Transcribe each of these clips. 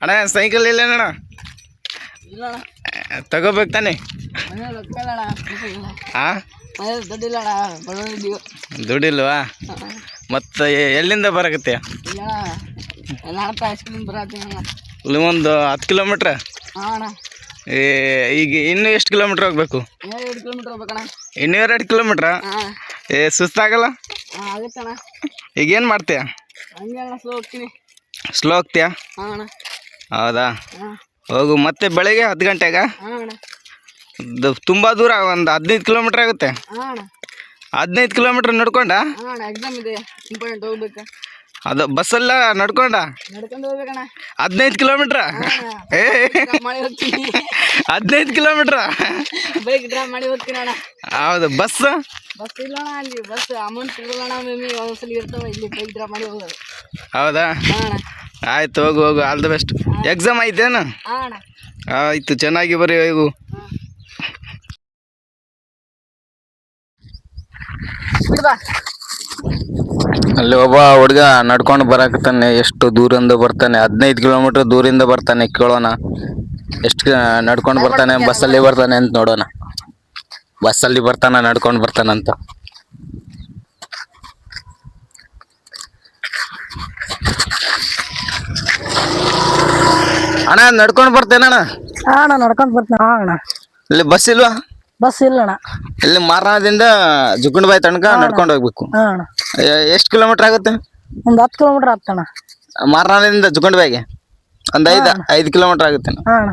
ಅಣ್ಣ ಸೈಕಲ್ ಇಲ್ಲ ಅಣ್ಣ ಇಲ್ಲ ಅಣ್ಣ ತಗೋಬೇಕು ತಾನೆ ಮನೇಲಿ ರೊಕ್ಕ ಇಲ್ಲ ಅಣ್ಣ ಆ ಮನೇಲಿ ದುಡ್ಡಿಲ್ಲ ಅಣ್ಣ ಬಡವರಿದ್ದೀವಿ ದುಡ್ಡಿಲ್ವಾ ಮತ್ತು ಎಲ್ಲಿಂದ ಬರಕತ್ತೆ ಇಲ್ಲ ಅಣ್ಣ ನಾಡ್ತಾ ಐಸ್ ಕ್ರೀಮ್ ಬರತ್ತೀನಿ ಅಣ್ಣ ಇಲ್ಲಿ ಒಂದು 10 ಕಿಲೋಮೀಟ್ರ್ ಹಾಂ ಅಣ್ಣ ಈಗ ಇನ್ನೂ ಎಷ್ಟು ಕಿಲೋಮೀಟ್ರ್ ಹೋಗ್ಬೇಕು 2 ಕಿಲೋಮೀಟ್ರ್ ಹೋಗ್ಬೇಕಣ್ಣ ಇನ್ನೂ 2 ಕಿಲೋಮೀಟ್ರಾ ಹಾಂ ಸುಸ್ತಾಗಲ್ಲ ಹಾಂ ಆಗುತ್ತೆ ಅಣ್ಣ ಈಗ ಏನು ಮಾಡ್ತೀಯ ಹಂಗೆ ಅಣ್ಣ ಸ್ಲೋ ಹೋಗ್ತೀನಿ ಸ್ಲೋ ಹೋಗ್ತೀಯಾ ಹಾಂ ಅಣ್ಣ ಹೌದಾ ಹಾಂ ಹೋಗು ಮತ್ತೆ ಬೆಳಗ್ಗೆ 10 ಗಂಟೆಗೆ ಹಾಂ ಅಣ್ಣ ತುಂಬ ದೂರ ಒಂದು 15 ಕಿಲೋಮೀಟ್ರ್ ಆಗುತ್ತೆ ಹಾಂ ಅಣ್ಣ 15 ಕಿಲೋಮೀಟ್ರ್ ನಡ್ಕೊಂಡ ಹಾಂ ಅಣ್ಣ ಎಕ್ಸಾಮ್ ಇದೆ ಇಂಪಾರ್ಟೆಂಟ್ ಹೋಗ್ಬೇಕು ಅದು ಬಸ್ಸಲ್ಲ ನಡ್ಕೊಂಡ ನಡ್ಕೊಂಡು ಹೋಗ್ಬೇಕಣ್ಣ 15 ಕಿಲೋಮೀಟ್ರ ಏ ಮಾಡಿ ಹೋಗ್ತೀನಿ 15 ಕಿಲೋಮೀಟ್ರ ಬೈಕ್ ಡ್ರಾಪ್ ಮಾಡಿ ಹೋಗ್ತೀನಿ ಅಣ್ಣ ಹೌದು ಬಸ್ ಬಸ್ ಇಲ್ಲ ಅಣ್ಣ ಅಲ್ಲಿ ಬಸ್ ಅಮೌಂಟ್ ಇರಲ್ಲ ಅಣ್ಣ ಮೇಮಿ ಒಂದ್ಸಲ ಇರ್ತಾವೆ ಇಲ್ಲಿ ಬೈಕ್ ಡ್ರಾಪ್ ಮಾಡಿ ಹೋಗೋದು ಹೌದಾ ಹಾಂ ಅಣ್ಣ ಆಯ್ತು ಹೋಗು ಹೋಗು ಆಲ್ ದ ಬೆಸ್ಟ್ ಎಕ್ಸಾಮ್ ಐತೇನು ಹಾಂ ಅಣ್ಣ ಆಯ್ತು ಚೆನ್ನಾಗಿ ಬರೀ ಹೋಗು ಬಿಡ್ಬಾ ಅಲ್ಲಿ ಒಬ್ಬ ಹುಡುಗ ನಡ್ಕೊಂಡು ಬರಾಕತ್ತಾನೆ ಎಷ್ಟು ದೂರಿಂದ ಬರ್ತಾನೆ 15 ಕಿಲೋಮೀಟರ್ ದೂರಿಂದ ಬರ್ತಾನೆ ಕೇಳೋಣ ಎಷ್ಟು ನಡ್ಕೊಂಡು ಬರ್ತಾನೆ ಬಸ್ಸಲ್ಲಿ ಬರ್ತಾನೆ ಅಂತ ನೋಡೋಣ ಬಸ್ಸಲ್ಲಿ ಬರ್ತಾನ ನಡ್ಕೊಂಡು ಬರ್ತಾನಂತ ಅಣ್ಣ ನಡ್ಕೊಂಡು ಬರ್ತೇನಣ್ಣ ಹಾಂ ಅಣ್ಣ ನಡ್ಕೊಂಡು ಬರ್ತೀನಿ ಹಾಂ ಅಣ್ಣ ಇಲ್ಲಿ ಬಸ್ ಇಲ್ವಾ ಬಸ್ ಇಲ್ಲ ಅಣ್ಣ ಇಲ್ಲಿ ಮಾರನದಿಂದ ಜುಗುಂಡ್ಬಾಯಿ ತನಕ ನಡ್ಕೊಂಡು ಹೋಗ್ಬೇಕು ಹಾಂ ಅಣ್ಣ ಎಷ್ಟು ಕಿಲೋಮೀಟರ್ ಆಗುತ್ತೆ ಒಂದು 10 ಕಿಲೋಮೀಟ್ರ್ ಆಗ್ತಣ್ಣ ಮಾರನದಿಂದ ಜುಗುಂಡ್ಬಾಯಿಗೆ ಒಂದು 5 ಕಿಲೋಮೀಟರ್ ಆಗುತ್ತೆ ಹಾಂ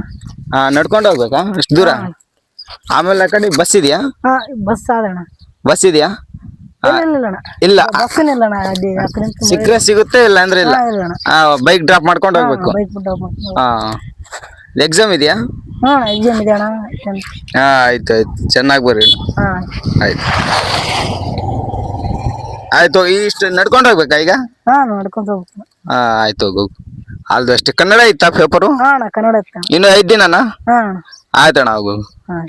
ಅಣ್ಣ ನಡ್ಕೊಂಡು ಹೋಗ್ಬೇಕಾ ಎಷ್ಟು ದೂರ ಆಮೇಲೆ ಆ ಕಡೆ ಬಸ್ ಇದೆಯಾ ಹಾಂ ಬಸ್ ಆದಣ್ಣ ಬಸ್ ಇದೆಯಾ ಇಲ್ಲ ಅಣ್ಣ ಇಲ್ಲ ಬಸ್ಸಿನ ಇಲ್ಲ ಅಣ್ಣ ಅಲ್ಲಿ ಆ ಕಡೆ ಸಿಕ್ಕರೆ ಸಿಗುತ್ತೆ ಇಲ್ಲ ಅಂದ್ರೆ ಇಲ್ಲ ಇಲ್ಲ ಅಣ್ಣ ಬೈಕ್ ಡ್ರಾಪ್ ಮಾಡ್ಕೊಂಡು ಹೋಗ್ಬೇಕು ಬೈಕ್ ಬಿಟ್ಟು ಹಾ ಎಕ್ಸಾಮ್ ಇದೆಯಾ ಹಾಂ ಎಕ್ಸಾಮ್ ಇದೆ ಅಣ್ಣ ಆಯ್ತು ಆಯ್ತು ಚೆನ್ನಾಗಿ ಬರ್ರಿ ಹಾಂ ಆಯ್ತು ಆಯ್ತು ಇಷ್ಟು ನಡ್ಕೊಂಡು ಹೋಗ್ಬೇಕಾ ಈಗ ಹಾಂ ನಡ್ಕೊಂಡು ಹೋಗ್ತೀನಿ ಆಯ್ತು ಹೋಗು ಅಲ್ದು ಅಷ್ಟೇ ಕನ್ನಡ ಇತ್ತಾ ಪೇಪರು ಹಾಂ ಅಣ್ಣ ಕನ್ನಡ ಇತ್ತು ಇನ್ನು 5 ದಿನನಾ ಹಾಂ ಆಯ್ತಣ್ಣ ಹೋಗು ಹಾಂ